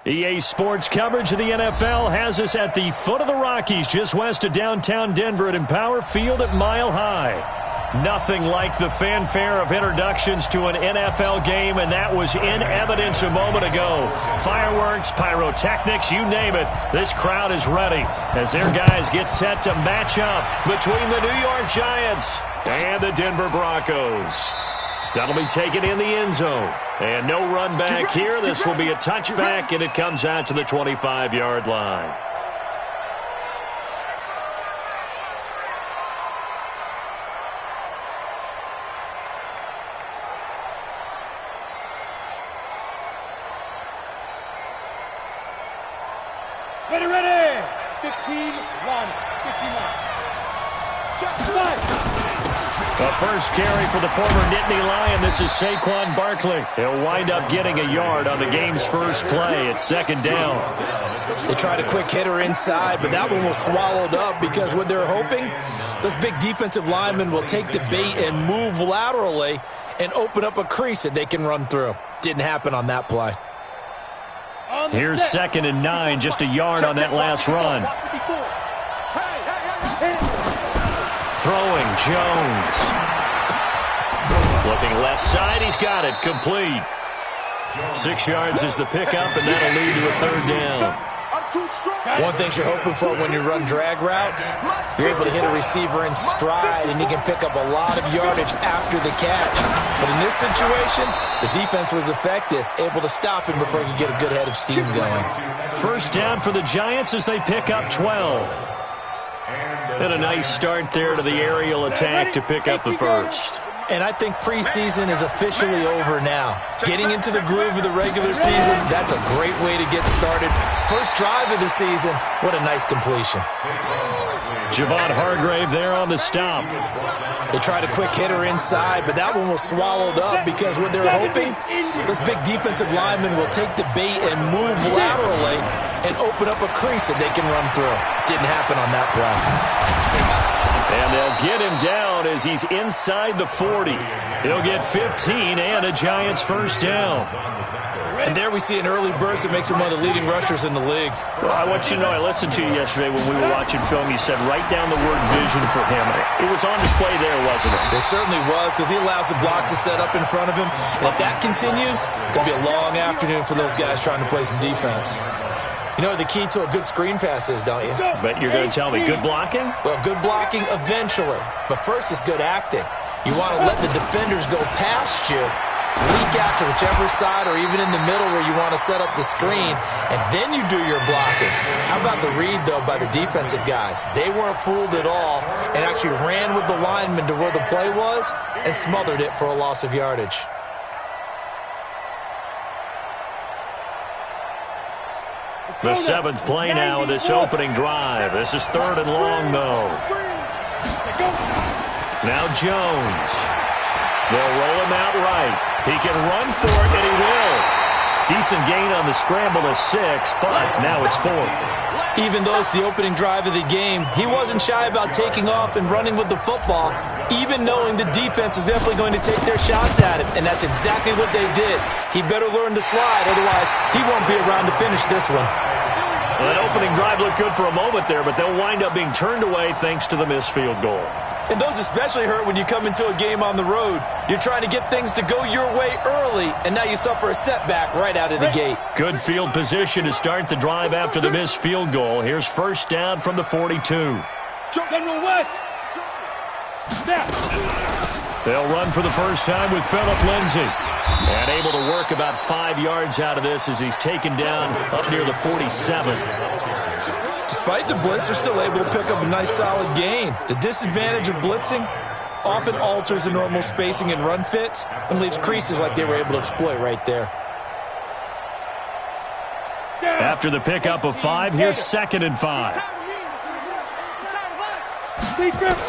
EA Sports coverage of the NFL has us at the foot of the Rockies, just west of downtown Denver at Empower Field at Mile High. Nothing like the fanfare of introductions to an NFL game, and that was in evidence a moment ago. Fireworks, pyrotechnics, you name it. This crowd is ready as their guys get set to match up between the New York Giants and the Denver Broncos. That'll be taken in the end zone. And no run back here. This will be a touchback, and it comes out to the 25-yard line. Ready. 15-1. 15-1. The first carry for the former Nittany Lion. This is Saquon Barkley. He'll wind up getting a yard on the game's first play. It's second down. They tried a quick hitter inside, but that one was swallowed up because what they're hoping, those big defensive linemen will take the bait and move laterally and open up a crease that they can run through. Didn't happen on that play. Here's 2nd and 9, just a yard on that last run. Throwing, Jones. Looking left side, he's got it, complete. 6 yards is the pickup, and that'll lead to a third down. One thing you're hoping for when you run drag routes, you're able to hit a receiver in stride, and he can pick up a lot of yardage after the catch. But in this situation, the defense was effective, able to stop him before he could get a good head of steam going. First down for the Giants as they pick up 12. And a nice start there to the aerial attack to pick up the first. And I think preseason is officially over now. Getting into the groove of the regular season, that's a great way to get started. First drive of the season, what a nice completion. Javon Hargrave there on the stop. They tried a quick hitter inside, but that one was swallowed up because what they're hoping, those big defensive linemen will take the bait and move laterally and open up a crease that they can run through. Didn't happen on that play. And they'll get him down as he's inside the 40. He'll get 15 and a Giants first down. And there we see an early burst that makes him one of the leading rushers in the league. Well, I want you to know, I listened to you yesterday when we were watching film. You said write down the word vision for him. It was on display there, wasn't it? It certainly was, because he allows the blocks to set up in front of him. And if that continues, it's going to be a long afternoon for those guys trying to play some defense. You know what the key to a good screen pass is, don't you? But you're going to tell me, good blocking? Well, good blocking eventually. But first is good acting. You want to let the defenders go past you, leak out to whichever side or even in the middle where you want to set up the screen, and then you do your blocking. How about the read, though, by the defensive guys? They weren't fooled at all and actually ran with the lineman to where the play was and smothered it for a loss of yardage. The 7th play now of this opening drive. This is 3rd and long, though. Now Jones. They'll roll him out right. He can run for it, and he will. Decent gain on the scramble of 6, but now it's 4th. Even though it's the opening drive of the game, he wasn't shy about taking off and running with the football, even knowing the defense is definitely going to take their shots at him, and that's exactly what they did. He better learn to slide, otherwise he won't be around to finish this one. Well, that opening drive looked good for a moment there, but they'll wind up being turned away thanks to the missed field goal. And those especially hurt when you come into a game on the road. You're trying to get things to go your way early, and now you suffer a setback right out of the gate. Good field position to start the drive after the missed field goal. Here's first down from the 42. General West. They'll run for the first time with Phillip Lindsay. And able to work about 5 yards out of this as he's taken down up near the 47. Despite the blitz, they're still able to pick up a nice solid gain. The disadvantage of blitzing often alters the normal spacing and run fits and leaves creases like they were able to exploit right there. After the pickup of 5, here's 2nd and 5.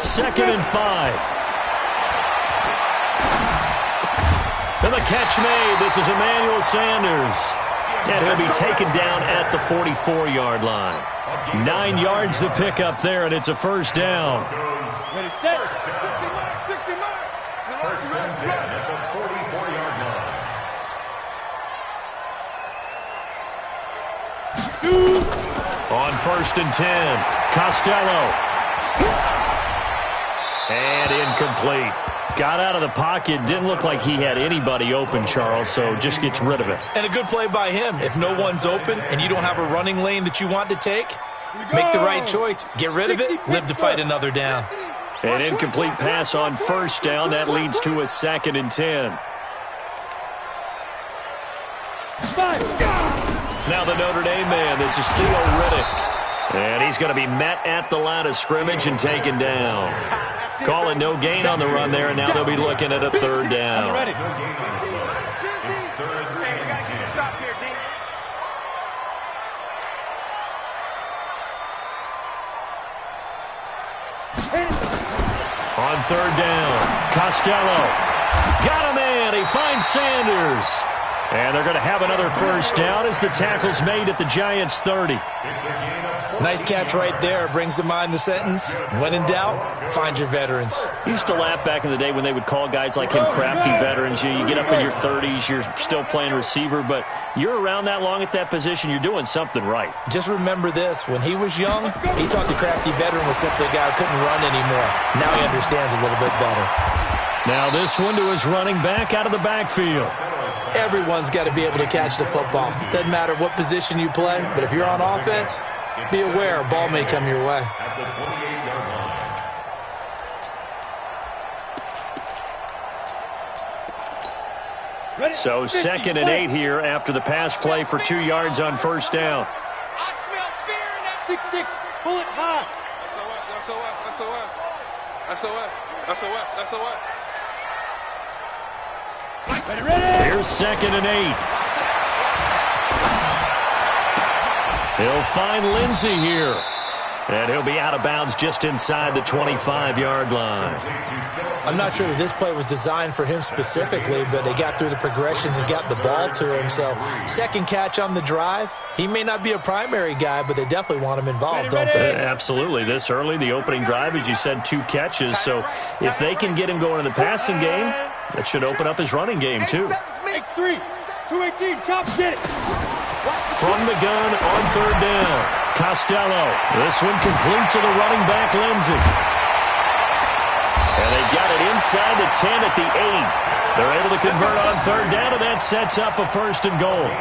2nd and 5. And the catch made. This is Emmanuel Sanders. And he'll be taken down at the 44-yard line. 9 yards the pickup there, and it's a first down. Ready, set. First and 10 at the 44-yard line. On 1st and 10, Costello. And incomplete. Got out of the pocket. Didn't look like he had anybody open, Charles, so just gets rid of it. And a good play by him. If no one's open and you don't have a running lane that you want to take, make the right choice. Get rid of it. Live to fight another down. An incomplete pass on 1st down. That leads to a 2nd and 10. Now the Notre Dame man. This is Theo Riddick. And he's going to be met at the line of scrimmage and taken down. Calling no gain on the run there, and now they'll be looking at a 3rd down. Ready. On 3rd down, Costello. Got a man. He finds Sanders. And they're going to have another 1st down as the tackle's made at the Giants' 30. Nice catch right there. Brings to mind the sentence, when in doubt, find your veterans. Used to laugh back in the day when they would call guys like him crafty veterans. You get up in your 30s, you're still playing receiver, but you're around that long at that position, you're doing something right. Just remember this. When he was young, he thought the crafty veteran was simply a guy who couldn't run anymore. Now he understands a little bit better. Now this one to his running back out of the backfield. Everyone's got to be able to catch the football. Doesn't matter what position you play, but if you're on offense, be aware a ball may come your way. So 2nd and 8 here after the pass play for 2 yards on 1st down. I smell fear in that 6-6. Pull it high. SOS. Ready. Here's 2nd and 8. He'll find Lindsey here. And he'll be out of bounds just inside the 25-yard line. I'm not sure that this play was designed for him specifically, but they got through the progressions and got the ball to him. So 2nd catch on the drive. He may not be a primary guy, but they definitely want him involved, don't they? Absolutely. This early, the opening drive, as you said, 2 catches. So if they can get him going in the passing game, that should open up his running game, too. X3, 218, chop, get it. From the gun on 3rd down, Costello. This one complete to the running back, Lindsey. And they've got it inside the 10 at the 8. They're able to convert on 3rd down, and that sets up a 1st and goal.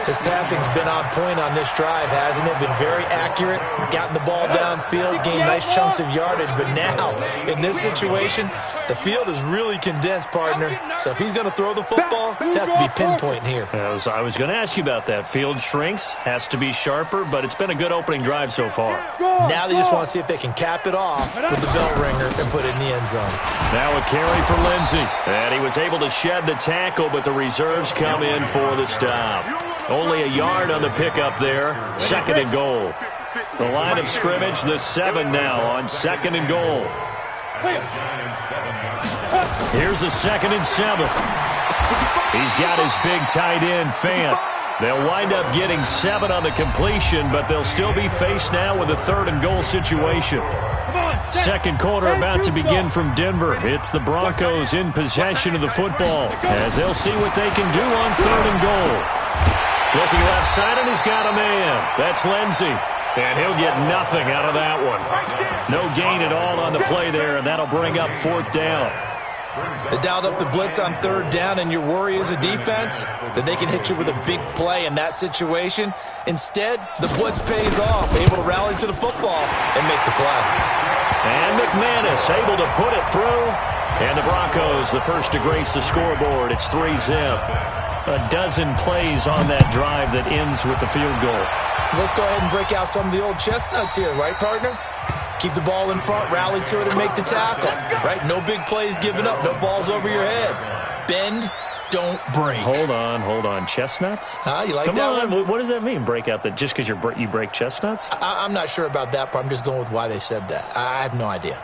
His passing's been on point on this drive, hasn't it? Been very accurate, gotten the ball downfield, gained nice chunks of yardage. But now, in this situation, the field is really condensed, partner. So if he's going to throw the football, they have to be pinpointing here. I was going to ask you about that. Field shrinks, has to be sharper, but it's been a good opening drive so far. Now they just want to see if they can cap it off with the bell ringer and put it in the end zone. Now a carry for Lindsey. And he was able to shed the tackle, but the reserves come in for the stop. Only a yard on the pickup there. 2nd and goal. The line of scrimmage, the 7 now on 2nd and goal. Here's a 2nd and 7. He's got his big tight end, Fant. They'll wind up getting 7 on the completion, but they'll still be faced now with a 3rd and goal situation. 2nd quarter about to begin from Denver. It's the Broncos in possession of the football as they'll see what they can do on 3rd and goal. Looking left side, and he's got a man. That's Lindsey. And he'll get nothing out of that one. No gain at all on the play there, and that'll bring up 4th down. They dialed up the blitz on 3rd down, and your worry as a defense that they can hit you with a big play in that situation. Instead, the blitz pays off, able to rally to the football and make the play. And McManus able to put it through. And the Broncos, the first to grace the scoreboard. It's 3-zip. A dozen plays on that drive that ends with the field goal. Let's go ahead and break out some of the old chestnuts here, right, partner? Keep the ball in front, rally to it, and make the tackle, right? No big plays given up, no balls over your head. Bend, don't break. Hold on. Chestnuts? You like Come that on. one? What does that mean, break out? That just because you break chestnuts? I'm not sure about that part. I'm just going with why they said that. I have no idea.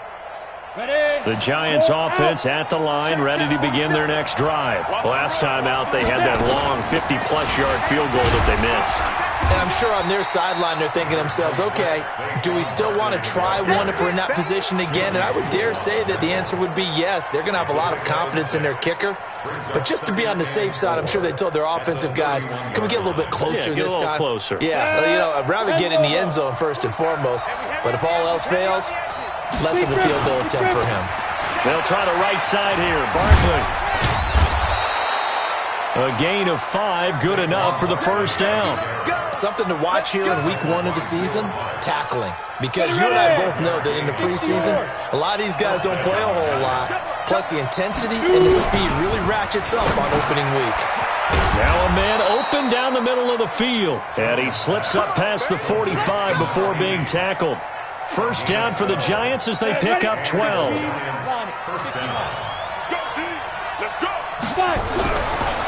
The Giants offense at the line, ready to begin their next drive. Last time out, they had that long 50-plus yard field goal that they missed. And I'm sure on their sideline they're thinking to themselves, okay, do we still want to try one if we're in that position again? And I would dare say that the answer would be yes. They're going to have a lot of confidence in their kicker. But just to be on the safe side, I'm sure they told their offensive guys, can we get a little bit closer this time? Closer. Yeah, I'd rather get in the end zone first and foremost. But if all else fails, less of a field goal attempt for him. They'll try the right side here. Barkley. A gain of 5, good enough for the first down. Something to watch here in week 1 of the season, tackling. Because you and I both know that in the preseason, a lot of these guys don't play a whole lot. Plus the intensity and the speed really ratchets up on opening week. Now a man open down the middle of the field. And he slips up past the 45 before being tackled. First down for the Giants as they pick up 12.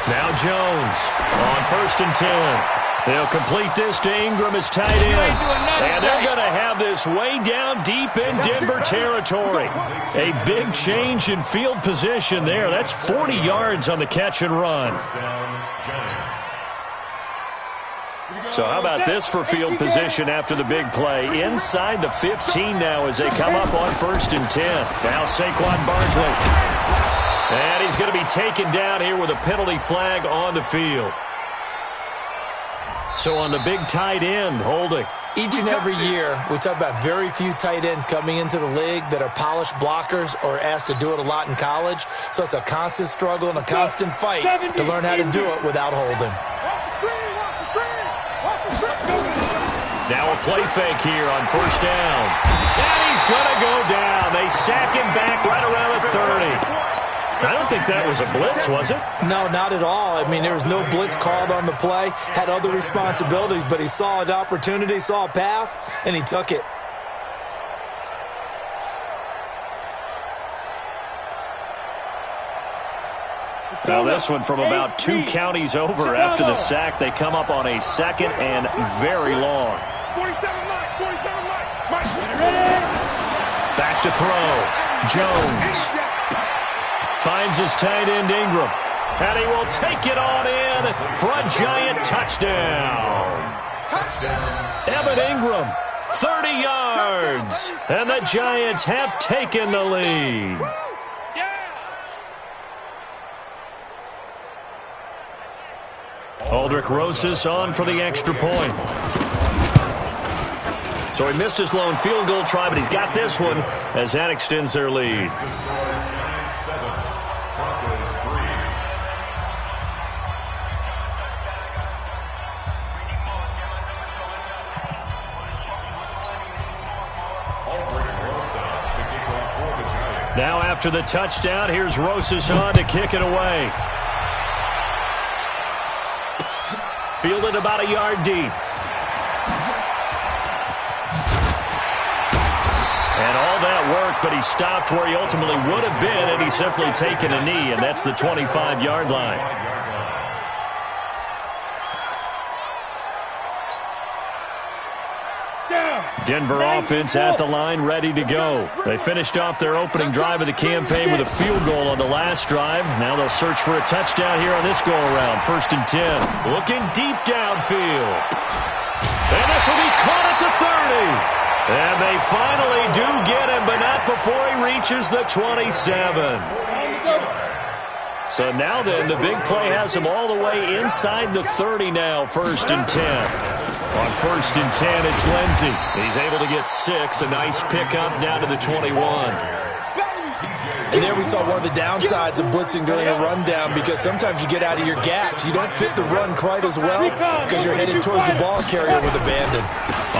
Now Jones on 1st and 10. They'll complete this to Ingram as tight end. And they're going to have this way down deep in Denver territory. A big change in field position there. That's 40 yards on the catch and run. So how about this for field position after the big play? Inside the 15 now as they come up on 1st and 10. Now Saquon Barkley. And he's going to be taken down here with a penalty flag on the field. So on the big tight end, holding. Each and every year, we talk about very few tight ends coming into the league that are polished blockers or asked to do it a lot in college. So it's a constant struggle and a constant fight to learn how to do it without holding. Now a play fake here on 1st down. And he's going to go down. They sack him back right around the 30. I don't think that was a blitz, was it? No, not at all. I mean, there was no blitz called on the play. Had other responsibilities, but he saw an opportunity, saw a path, and he took it. Now this one from about 2 counties over after the sack. They come up on a 2nd and very long. Back to throw. Jones. Finds his tight end Ingram. And he will take it on in for a Giant touchdown. Evan Ingram, 30 yards. And the Giants have taken the lead. Aldrich Rosas on for the extra point. So he missed his lone field goal try, but he's got this one as that extends their lead. Now after the touchdown, here's Rosas on to kick it away. Fielded about a yard deep. And all that work, but he stopped where he ultimately would have been, and he's simply taken a knee, and that's the 25-yard line. Denver offense at the line, ready to go. They finished off their opening drive of the campaign with a field goal on the last drive. Now they'll search for a touchdown here on this go-around. 1st and 10. Looking deep downfield. And this will be caught at the 30. And they finally do get him, but not before he reaches the 27. So now then, the big play has him all the way inside the 30 now, 1st and 10. On 1st and 10, it's Lindsey. He's able to get 6. A nice pickup down to the 21. And there we saw one of the downsides of blitzing during a rundown, because sometimes you get out of your gaps. You don't fit the run quite as well because you're headed towards the ball carrier with abandon.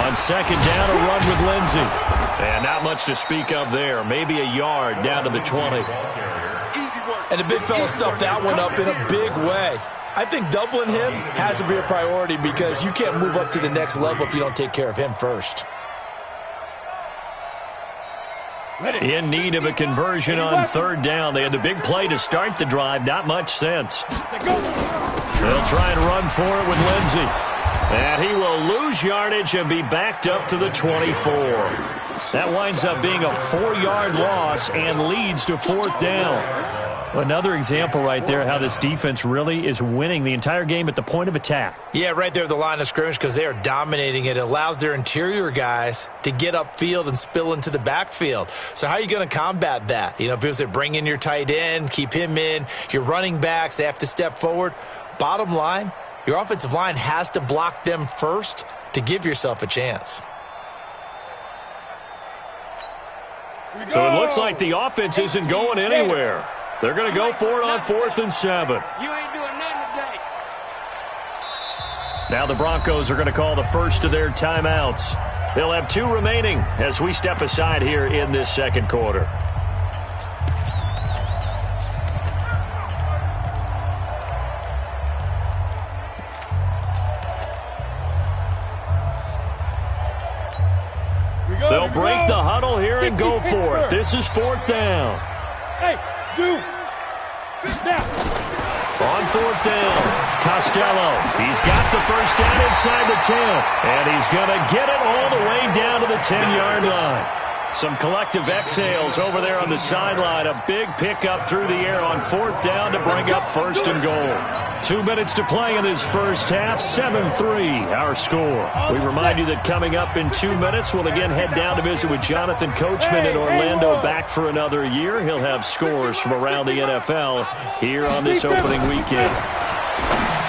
On 2nd down, a run with Lindsey. And not much to speak of there. Maybe a yard down to the 20. And the big fella stuffed that one up in a big way. I think doubling him has to be a priority, because you can't move up to the next level if you don't take care of him first. In need of a conversion on 3rd down. They had the big play to start the drive. Not much sense. They'll try and run for it with Lindsey. And he will lose yardage and be backed up to the 24. That winds up being a 4-yard loss and leads to 4th down. Another example right there how this defense really is winning the entire game at the point of attack. Yeah, right there at the line of scrimmage because they are dominating it. It allows their interior guys to get upfield and spill into the backfield. So how are you going to combat that? You know, people say bring in your tight end, keep him in. Your running backs, they have to step forward. Bottom line, your offensive line has to block them first to give yourself a chance. So it looks like the offense isn't going anywhere. They're going to go for it on 4th and 7. You ain't doing nothing today. Now the Broncos are going to call the first of their timeouts. They'll have 2 remaining as we step aside here in this second quarter. They'll break the huddle here and go for it. This is 4th down. Hey, dude. Now. On 4th down, Costello. He's got the first down inside the 10. And he's going to get it all the way down to the 10-yard line. Some collective exhales over there on the sideline. A big pickup through the air on 4th down to bring up 1st and goal. 2 minutes to play in this first half. 7-3 our score. We remind you that coming up in 2 minutes, we'll again head down to visit with Jonathan Coachman in Orlando, back for another year. He'll have scores from around the NFL here on this opening weekend.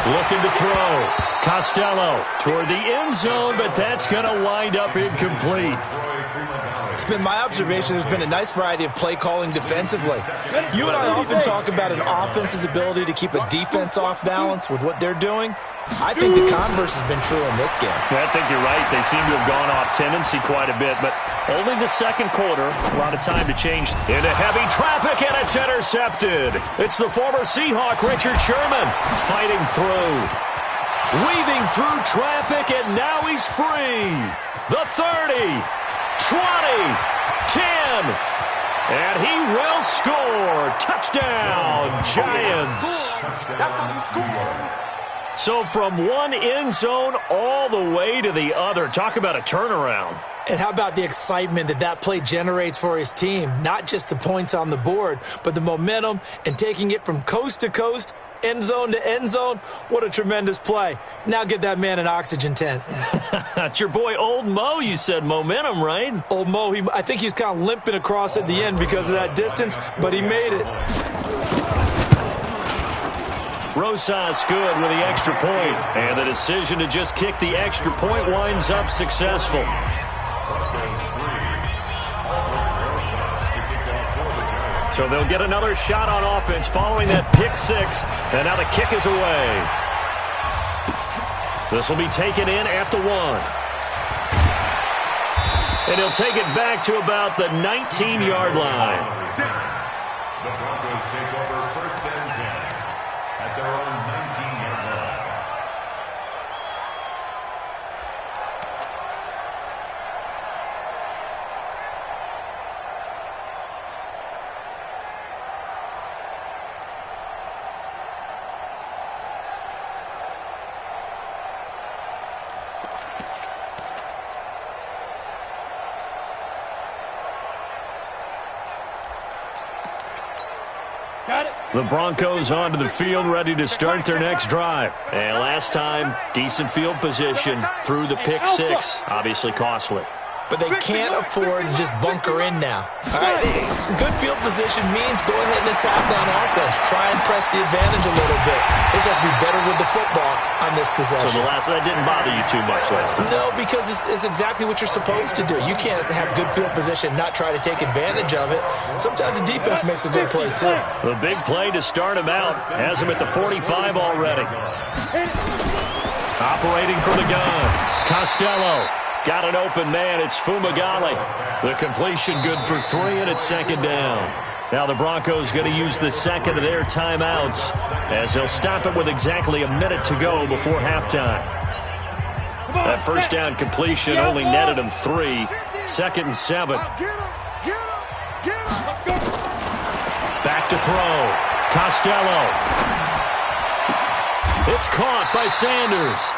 Looking to throw. Costello toward the end zone, but that's going to wind up incomplete. It's been my observation there's been a nice variety of play calling defensively. You and I often talk about an offense's ability to keep a defense off balance with what they're doing. I think the converse has been true in this game. I think you're right. They seem to have gone off tendency quite a bit, but only the second quarter. A lot of time to change. Into heavy traffic, and it's intercepted. It's the former Seahawk, Richard Sherman, fighting through. Weaving through traffic, and now he's free. The 30, 20, 10, and he will score. Touchdown, Giants. That's how you score. So from one end zone all the way to the other. Talk about a turnaround. And how about the excitement that that play generates for his team? Not just the points on the board, but the momentum and taking it from coast to coast, end zone to end zone. What a tremendous play. Now get that man an oxygen tent. It's your boy Old Mo, you said. Momentum, right? Old Mo, I think he's kind of limping across at the end because of that distance, but he made it. Rosas good with the extra point, and the decision to just kick the extra point winds up successful. So they'll get another shot on offense following that pick six, and now the kick is away. This will be taken in at the 1. And he'll take it back to about the 19-yard line. The Broncos take over 1st and 10 at their own 19-yard line. The Broncos onto the field, ready to start their next drive. And last time, decent field position through the pick six. Obviously costly. But they can't afford to just bunker in now. All right, good field position means go ahead and attack on offense. Try and press the advantage a little bit. They just have to be better with the football on this possession. So that didn't bother you too much last time? No, because it's exactly what you're supposed to do. You can't have good field position, not try to take advantage of it. Sometimes the defense makes a good play, too. The big play to start him out has him at the 45 already. Operating from the gun, Costello. Got an open man. It's Fumagalli. The completion good for 3, and it's 2nd down. Now the Broncos going to use the second of their timeouts as they'll stop it with exactly a minute to go before halftime. That first down completion only netted him 3. 2nd and 7. Back to throw. Costello. It's caught by Sanders.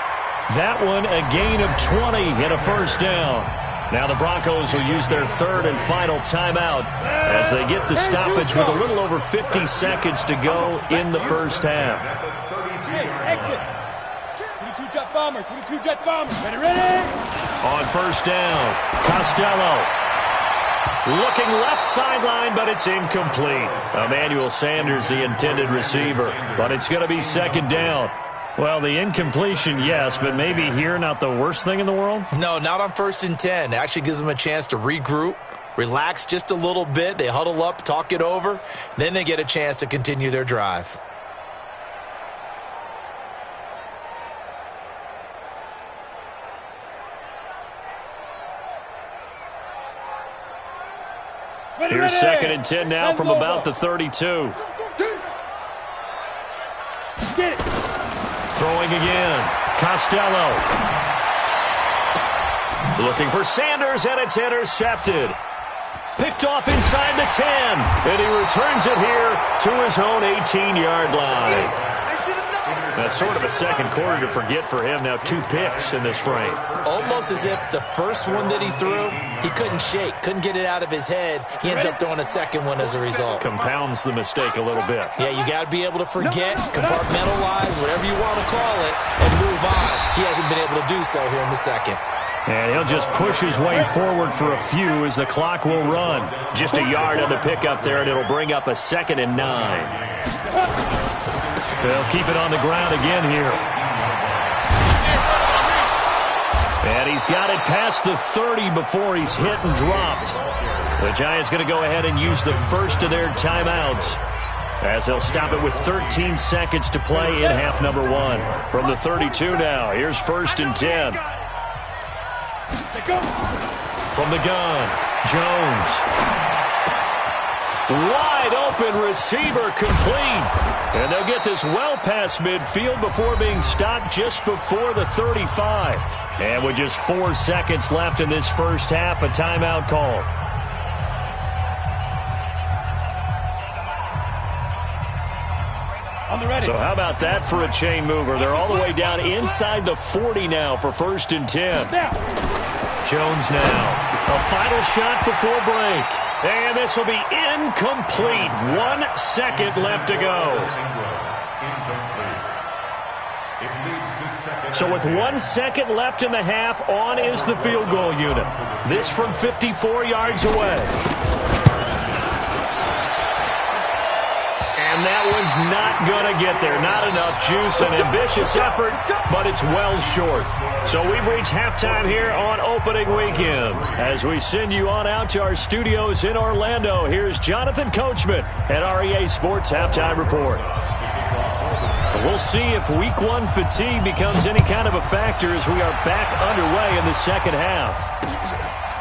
That one a gain of 20 and a 1st down. Now the Broncos will use their third and final timeout as they get the stoppage with a little over 50 seconds to go in the first half. Hey, exit. 22 jet bombers, 22 jet bombers. Ready? On first down, Costello. Looking left sideline, but it's incomplete. Emmanuel Sanders, the intended receiver, but it's going to be second down. Well, the incompletion, yes, but maybe here not the worst thing in the world? No, not on 1st and 10. It actually gives them a chance to regroup, relax just a little bit. They huddle up, talk it over. Then they get a chance to continue their drive. Here's second and 10 now from about the 32. Get it. Throwing again. Costello. Looking for Sanders, and it's intercepted. Picked off inside the 10. And he returns it here to his own 18-yard line. That's sort of a second quarter to forget for him. Now 2 picks in this frame. Almost as if the first one that he threw, he couldn't shake, couldn't get it out of his head. He ends up throwing a second one as a result. Compounds the mistake a little bit. Yeah, you got to be able to forget, compartmentalize, whatever you want to call it, and move on. He hasn't been able to do so here in the second. And he'll just push his way forward for a few as the clock will run. Just a yard on the pickup there, and it'll bring up a 2nd and 9. They'll keep it on the ground again here. And he's got it past the 30 before he's hit and dropped. The Giants going to go ahead and use the first of their timeouts as they'll stop it with 13 seconds to play in half number 1. From the 32 now, here's 1st and 10. From the gun, Jones. Wide open receiver complete. And they'll get this well past midfield before being stopped just before the 35. And with just 4 seconds left in this first half, a timeout call. So how about that for a chain mover? They're all the way down inside the 40 now for 1st and 10. Jones now. A final shot before break. And this will be incomplete. 1 second left to go. So with 1 second left in the half, on is the field goal unit. This from 54 yards away. And that one's not going to get there. Not enough juice, an ambitious effort, but it's well short. So we've reached halftime here on opening weekend. As we send you on out to our studios in Orlando, here's Jonathan Coachman at REA Sports Halftime Report. We'll see if Week 1 fatigue becomes any kind of a factor as we are back underway in the second half.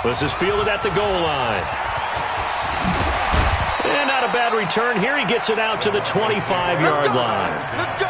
This is fielded at the goal line. And not a bad return here. He gets it out to the 25-yard line. Let's go.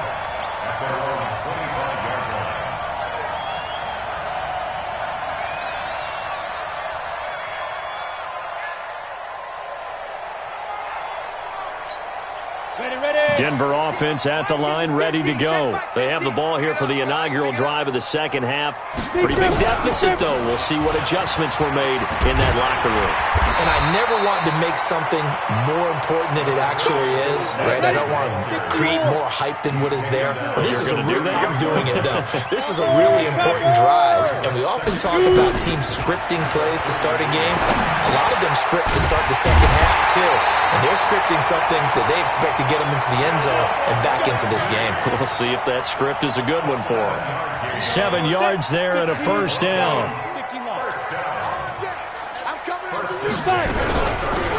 Denver offense at the line, ready to go. They have the ball here for the inaugural drive of the second half. Pretty big deficit, though. We'll see what adjustments were made in that locker room. And I never want to make something more important than it actually is, right? I don't want to create more hype than what is there. But this is I'm doing it, though. This is a really important drive. And we often talk about teams scripting plays to start a game. A lot of them script to start the second half, too. And they're scripting something that they expect to get them into the end zone and back into this game. We'll see if that script is a good one for them. 7 yards there and a first down.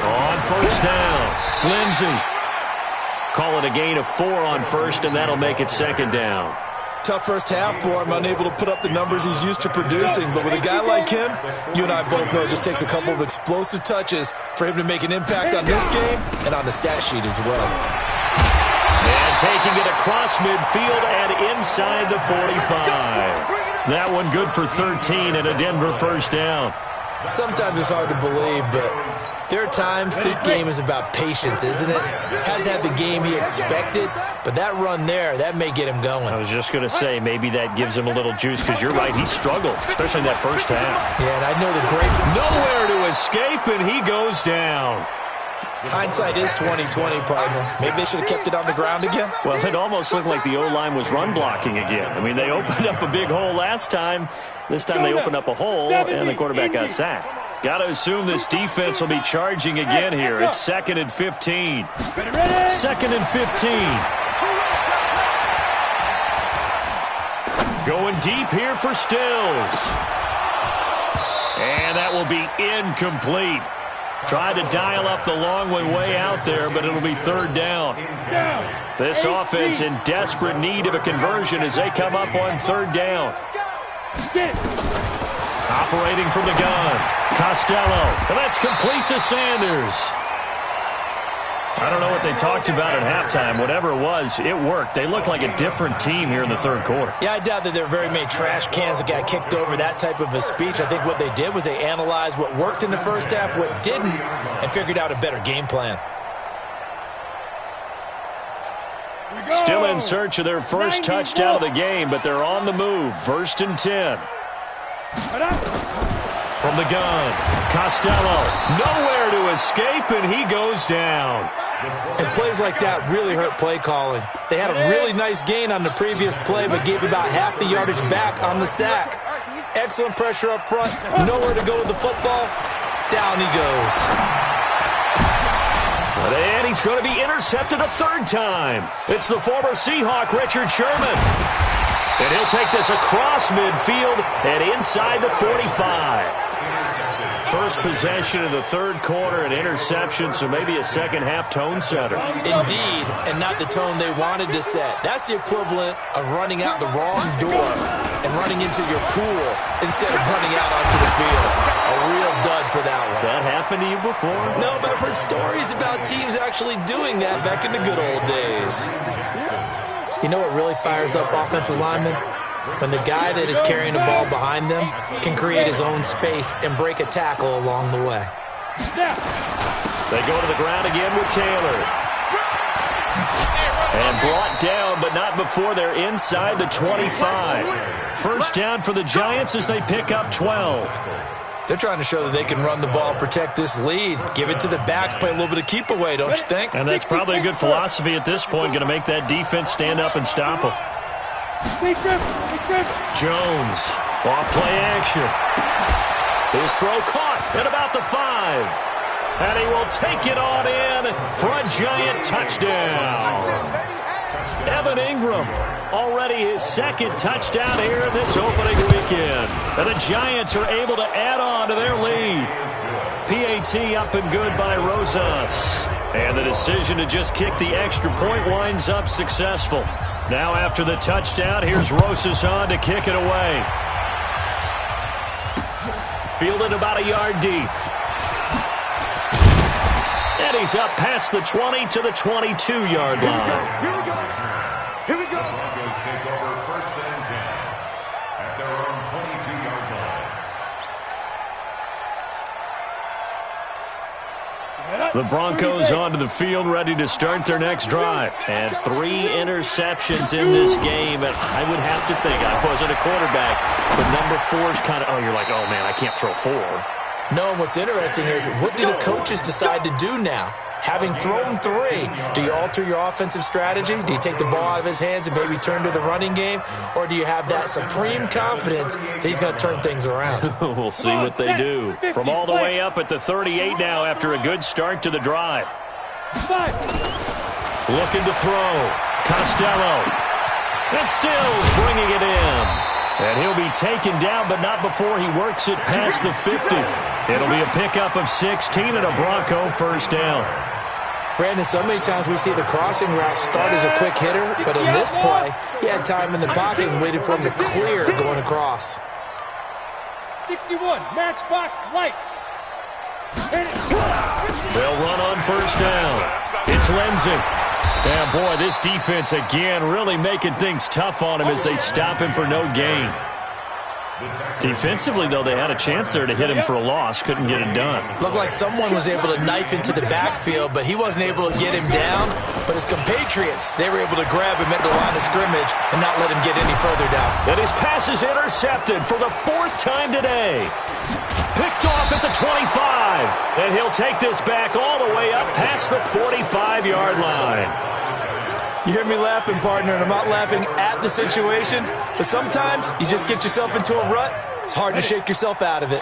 On first down, Lindsey. Call it a gain of 4 on first, and that'll make it second down. Tough first half for him, unable to put up the numbers he's used to producing. But with a guy like him, you and I both know it just takes a couple of explosive touches for him to make an impact on this game and on the stat sheet as well. And taking it across midfield and inside the 45. That one good for 13 and a Denver first down. Sometimes it's hard to believe, but there are times this game is about patience, isn't it? Hasn't had the game he expected, but that run there, that may get him going. I was just going to say, maybe that gives him a little juice, because you're right, he struggled, especially in that first half. Yeah, and I know the great... Nowhere to escape, and he goes down. Hindsight is 20/20, partner. Maybe they should have kept it on the ground again. Well, it almost looked like the O-line was run blocking again. I mean, they opened up a big hole last time. This time they opened up a hole, and the quarterback got sacked. Got to assume this defense will be charging again here. It's 2nd and 15. 2nd and 15. Going deep here for Stills. And that will be incomplete. Tried to dial up the long way out there, but it'll be 3rd down. This offense in desperate need of a conversion as they come up on 3rd down. Operating from the gun, Costello, and that's complete to Sanders. I don't know what they talked about at halftime. Whatever it was, it worked. They look like a different team here in the 3rd quarter. Yeah, I doubt that there are very many trash cans that got kicked over, that type of a speech. I think what they did was they analyzed what worked in the first half, what didn't, and figured out a better game plan. Still in search of their first touchdown of the game, but they're on the move. 1st and 10. From the gun, Costello, nowhere to escape, and he goes down. And plays like that really hurt play calling. They had a really nice gain on the previous play, but gave about half the yardage back on the sack. Excellent pressure up front, nowhere to go with the football. Down he goes. And he's going to be intercepted a 3rd time. It's the former Seahawk, Richard Sherman. And he'll take this across midfield and inside the 45. First possession of the 3rd quarter, an interception, so maybe a second-half tone setter. Indeed, and not the tone they wanted to set. That's the equivalent of running out the wrong door and running into your pool instead of running out onto the field. A real dud for that one. Has that happened to you before? No, but I've heard stories about teams actually doing that back in the good old days. You know what really fires up offensive linemen? When the guy that is carrying the ball behind them can create his own space and break a tackle along the way. They go to the ground again with Taylor. And brought down, but not before they're inside the 25. First down for the Giants as they pick up 12. They're trying to show that they can run the ball, protect this lead, give it to the backs, play a little bit of keep away, don't you think? And that's probably a good philosophy at this point, going to make that defense stand up and stop them. Jones, off play action. His throw caught at about the 5. And he will take it on in for a Giant touchdown. Evan Ingram, already his 2nd touchdown here this opening weekend. And the Giants are able to add on to their lead. PAT up and good by Rosas. And the decision to just kick the extra point winds up successful. Now after the touchdown, here's Rosas on to kick it away. Fielded about a yard deep. And he's up past the 20 to the 22-yard line. Here we go. The Broncos take over 1st and 10 at their own 22-yard line. The Broncos onto the field, ready to start their next drive. And 3 interceptions in this game. And I would have to think, I wasn't a quarterback, but number 4 is kind of, oh, you're like, oh, man, I can't throw 4. No, and what's interesting is, what do the coaches decide to do now? Having thrown 3, do you alter your offensive strategy? Do you take the ball out of his hands and maybe turn to the running game? Or do you have that supreme confidence that he's going to turn things around? We'll see what they do. From all the way up at the 38 now after a good start to the drive. Looking to throw. Costello. And Stills bringing it in. And he'll be taken down, but not before he works it past the 50. It'll be a pickup of 16 and a Bronco first down. Brandon, so many times we see the crossing route start as a quick hitter, but in this play, he had time in the pocket and waited for him to clear going across. 61, matchbox lights. They'll run on first down. It's Lindsey. And, boy, this defense again really making things tough on him as they stop him for no gain. Defensively, though, they had a chance there to hit him for a loss. Couldn't get it done. Looked like someone was able to knife into the backfield, but he wasn't able to get him down. But his compatriots, they were able to grab him at the line of scrimmage and not let him get any further down. And his pass is intercepted for the 4th time today. Picked off at the 25. And he'll take this back all the way up past the 45-yard line. You hear me laughing, partner, and I'm not laughing at the situation, but sometimes you just get yourself into a rut. It's hard to shake yourself out of it.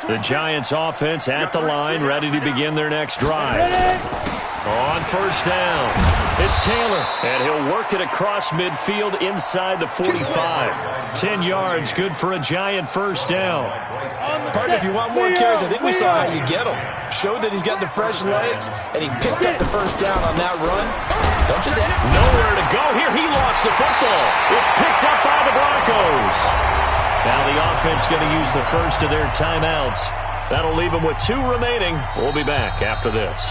The Giants offense at the line, ready to begin their next drive. On 1st down, it's Taylor, and he'll work it across midfield inside the 45. 10 yards, good for a Giant 1st down. Partner, if you want more carries, I think we saw how you get him. Showed that he's got the fresh legs, and he picked up the 1st down on that run. Don't just add. Nowhere to go here. He lost the football. It's picked up by the Broncos. Now the offense going to use the first of their timeouts. That'll leave them with 2 remaining. We'll be back after this.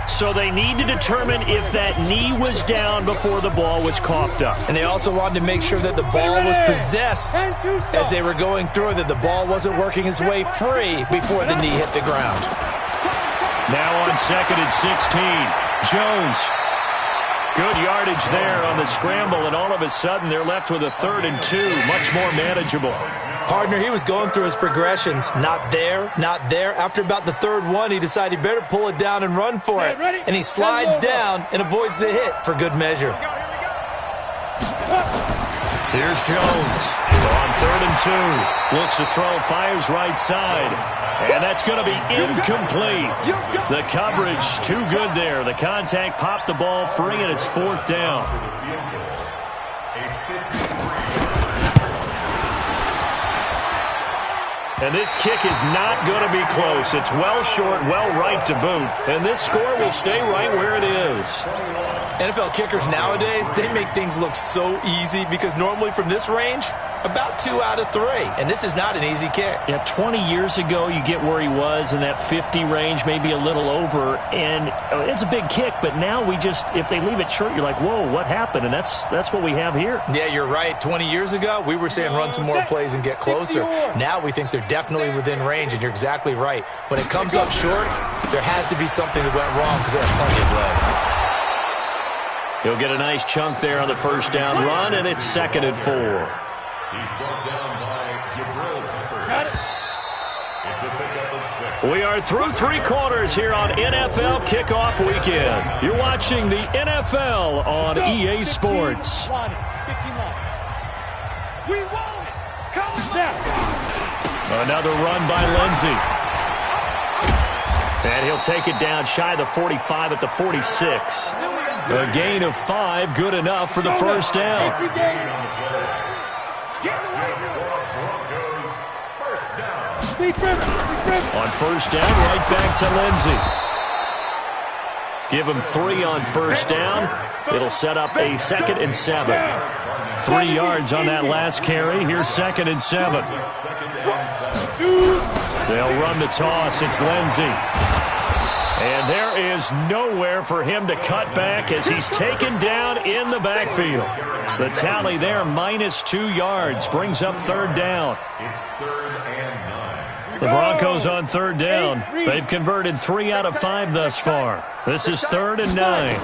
So they need to determine if that knee was down before the ball was coughed up. And they also wanted to make sure that the ball was possessed as they were going through, that the ball wasn't working its way free before the knee hit the ground. Now on 2nd and 16, Jones. Good yardage there on the scramble, and all of a sudden they're left with a 3rd and 2, much more manageable. Partner, he was going through his progressions. Not there, not there. After about the 3rd one, he decided he better pull it down and run for it. And he slides down and avoids the hit for good measure. Here's Jones on 3rd and 2. Looks to throw, fires right side. And that's going to be incomplete. The coverage too good there. The contact popped the ball free, and it's 4th down. And this kick is not going to be close. It's well short, well right to boot. And this score will stay right where it is. NFL kickers nowadays, they make things look so easy because normally from this range, about 2 out of 3. And this is not an easy kick. Yeah, 20 years ago, you get where he was in that 50 range, maybe a little over. And it's a big kick, but now we just, if they leave it short, you're like, whoa, what happened? And that's what we have here. Yeah, you're right. 20 years ago, we were saying run some more plays and get closer. Now we think they're definitely within range, and you're exactly right. When it comes up short, there has to be something that went wrong because they have plenty of leg. He'll get a nice chunk there on the 1st down run, and it's 2nd and 4. He's brought down by Jabril Peppers. Got it. It's a pickup of 6. We are through 3 quarters here on NFL Kickoff Weekend. You're watching the NFL on EA Sports. Another run by Lindsey. And he'll take it down shy of the 45 at the 46. A gain of 5, good enough for the 1st down. On 1st down, right back to Lindsey. Give him 3 on 1st down. It'll set up a 2nd and 7. 3 yards on that last carry. Here's 2nd and 7. They'll run the toss. It's Lindsey. And there is nowhere for him to cut back as he's taken down in the backfield. The tally there, -2 yards, brings up 3rd down. It's 3rd and 9. The Broncos on 3rd down. They've converted 3 out of 5 thus far. This is 3rd and 9.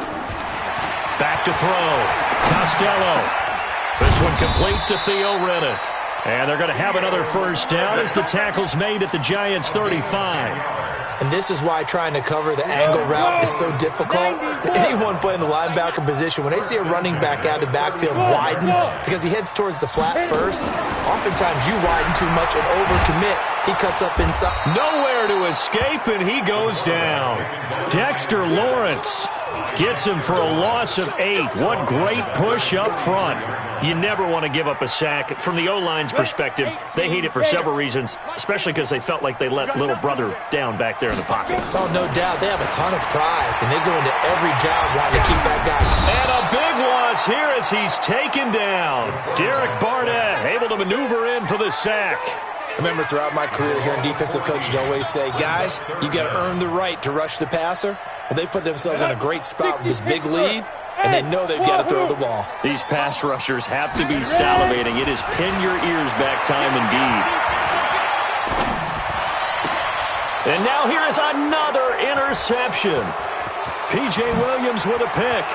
Back to throw. Costello. This one complete to Theo Rennick. And they're going to have another 1st down as the tackle's made at the Giants' 35. And this is why trying to cover the angle route is so difficult. Anyone playing the linebacker position, when they see a running back out of the backfield widen, because he heads towards the flat first, oftentimes you widen too much and overcommit. He cuts up inside. Nowhere to escape, and he goes down. Dexter Lawrence gets him for a loss of 8. What great push up front. You never want to give up a sack. From the O-line's perspective, they hate it for several reasons, especially because they felt like they let little brother down back there in the pocket. Oh, no doubt. They have a ton of pride, and they go into every job wanting to keep that guy. And a big loss here as he's taken down. Derek Barnett able to maneuver in for the sack. I remember throughout my career hearing defensive coaches always say, guys, you got to earn the right to rush the passer. Well, they put themselves in a great spot with this big lead, and they know they've got to throw the ball. These pass rushers have to be salivating. It is pin your ears back time indeed. And now here is another interception. P.J. Williams with a pick.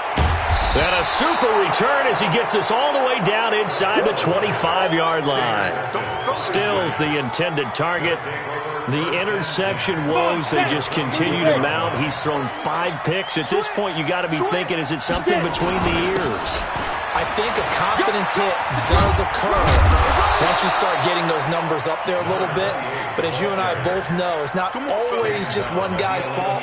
And a super return as he gets us all the way down inside the 25-yard line. Stills the intended target. The interception woes, they just continue to mount. He's thrown 5 picks. At this point, you got to be thinking, is it something between the ears? I think a confidence hit does occur once you start getting those numbers up there a little bit. But as you and I both know, it's not always just one guy's fault.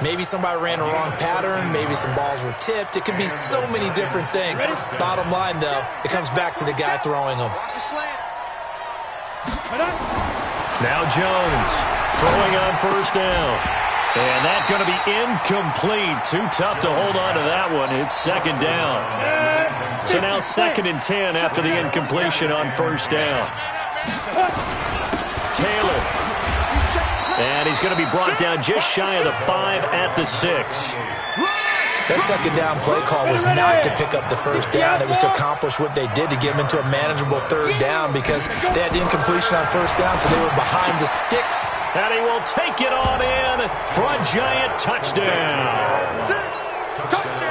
Maybe somebody ran a wrong pattern. Maybe some balls were tipped. It could be so many different things. Bottom line, though, it comes back to the guy throwing them. Now Jones throwing on first down. And that's going to be incomplete. Too tough to hold on to that one. It's second down. So now 2nd and 10 after the incompletion on first down. Taylor. And he's going to be brought down just shy of the 5 at the 6. That second down play call was not to pick up the first down. It was to accomplish what they did to get them into a manageable third down because they had incompletion on first down, so they were behind the sticks. And he will take it on in for a giant touchdown.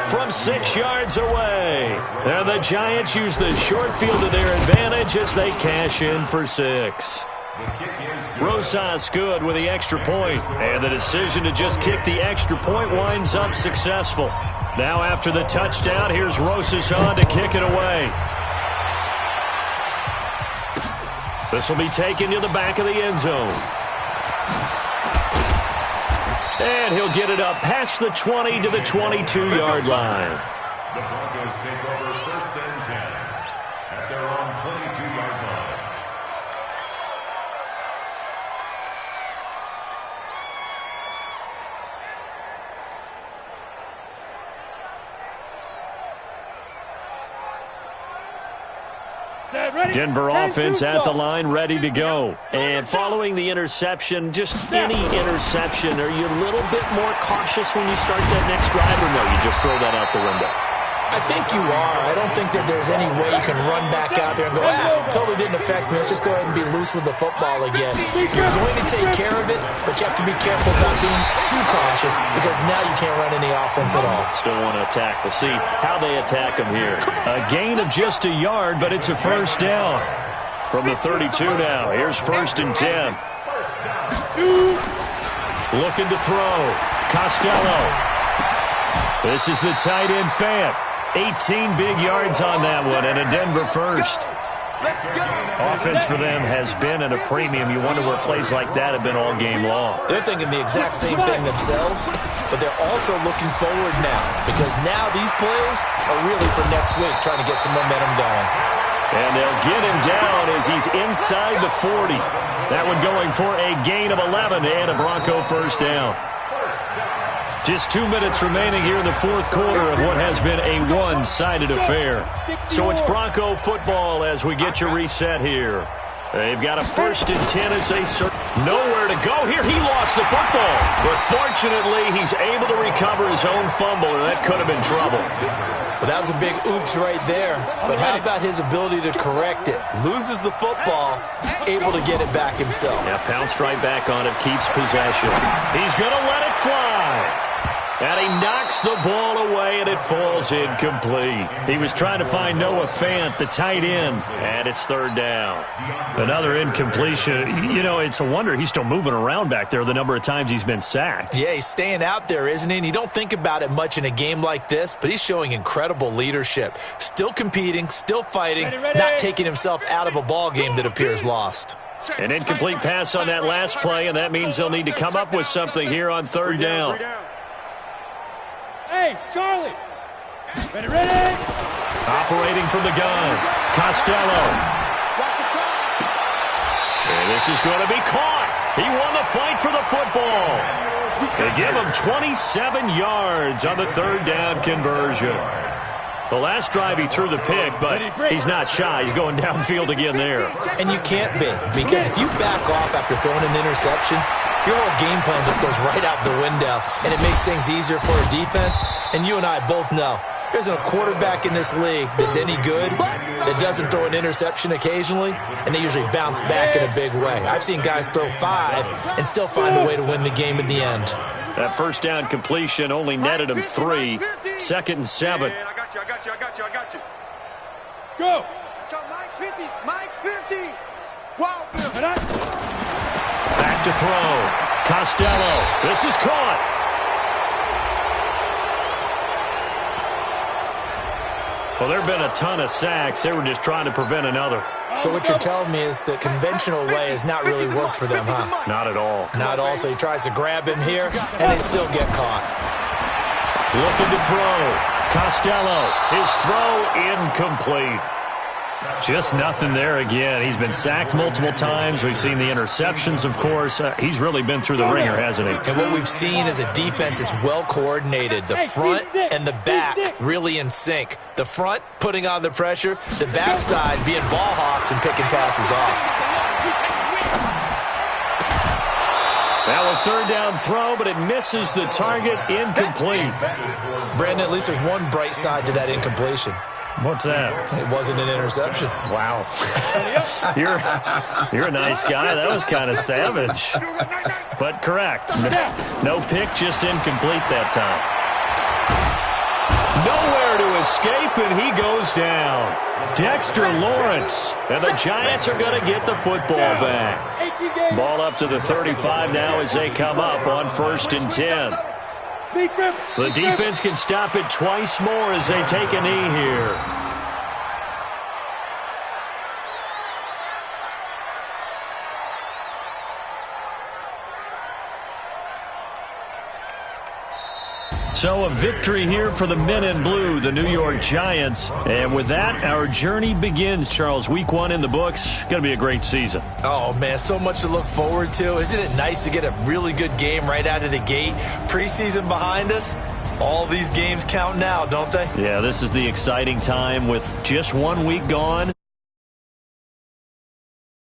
From 6 yards away. And the Giants use the short field to their advantage as they cash in for 6. Rosas good with the extra point, and the decision to just kick the extra point winds up successful. Now after the touchdown, here's Rosas on to kick it away. This will be taken to the back of the end zone. And he'll get it up past the 20 to the 22-yard line. The Broncos take over 1st and 10 at their own 22-yard line. Denver offense at the line, ready to go. And following the interception, just any interception, are you a little bit more cautious when you start that next drive, or no, you just throw that out the window? I think you are. I don't think that there's any way you can run back out there and go, totally didn't affect me. Let's just go ahead and be loose with the football again. You're going to take care of it, but you have to be careful about being too cautious because now you can't run any offense at all. Still want to attack. We'll see how they attack them here. A gain of just a yard, but it's a first down. From the 32 now, here's 1st and 10. Looking to throw. Costello. This is the tight end Fant. 18 big yards on that one, and a Denver first. Offense for them has been at a premium. You wonder where plays like that have been all game long. They're thinking the exact same thing themselves, but they're also looking forward now because now these plays are really for next week, trying to get some momentum going. And they'll get him down as he's inside the 40. That one going for a gain of 11 and a Bronco first down. Just 2 minutes remaining here in the 4th quarter of what has been a one-sided affair. So it's Bronco football as we get your reset here. They've got a 1st and 10 as they search. Nowhere to go here. He lost the football. But fortunately, he's able to recover his own fumble, and that could have been trouble. Well, that was a big oops right there. But how about his ability to correct it? Loses the football, able to get it back himself. Yeah, pounced right back on it, keeps possession. He's going to let it fly. And he knocks the ball away, and it falls incomplete. He was trying to find Noah Fant, the tight end, and it's 3rd down. Another incompletion. You know, it's a wonder he's still moving around back there the number of times he's been sacked. Yeah, he's staying out there, isn't he? And you don't think about it much in a game like this, but he's showing incredible leadership. Still competing, still fighting, not taking himself out of a ball game that appears lost. An incomplete pass on that last play, and that means they'll need to come up with something here on 3rd down. Hey, Charlie! Ready! Operating from the gun, Costello. And this is going to be caught. He won the fight for the football. They give him 27 yards on the 3rd down conversion. The last drive he threw the pick, but he's not shy. He's going downfield again there. And you can't be, because if you back off after throwing an interception, your whole game plan just goes right out the window, and it makes things easier for a defense. And you and I both know There isn't a quarterback in this league that's any good that doesn't throw an interception occasionally, and they usually bounce back in a big way. I've seen guys throw 5 and still find a way to win the game in the end. That first down completion only netted him 3. 2nd and 7. I got you. Go. Let's go, Mike 50. Mike 50. Wow. Back to throw. Costello. This is caught. Well, there have been a ton of sacks. They were just trying to prevent another. So what you're telling me is the conventional way has not really worked for them, huh? Not at all. Not all. So he tries to grab him here, and they still get caught. Looking to throw. Costello. His throw incomplete. Just nothing there again. He's been sacked multiple times. We've seen the interceptions, of course. He's really been through the ringer, hasn't he? And what we've seen is a defense that's well coordinated. The front and the back really in sync. The front putting on the pressure, the backside being ball hawks and picking passes off. Now a 3rd down throw, but it misses the target. Incomplete. Brandon, at least there's one bright side to that incompletion. What's that? It wasn't an interception. Wow. You're a nice guy. That was kind of savage. But correct. No pick, just incomplete that time. Nowhere to escape, and he goes down. Dexter Lawrence. And the Giants are going to get the football back. Ball up to the 35 now as they come up on 1st and 10. The defense can stop it twice more as they take a knee here. So a victory here for the men in blue, the New York Giants. And with that, our journey begins, Charles. Week 1 in the books. Going to be a great season. Oh, man, so much to look forward to. Isn't it nice to get a really good game right out of the gate? Preseason behind us. All these games count now, don't they? Yeah, this is the exciting time with just 1 week gone.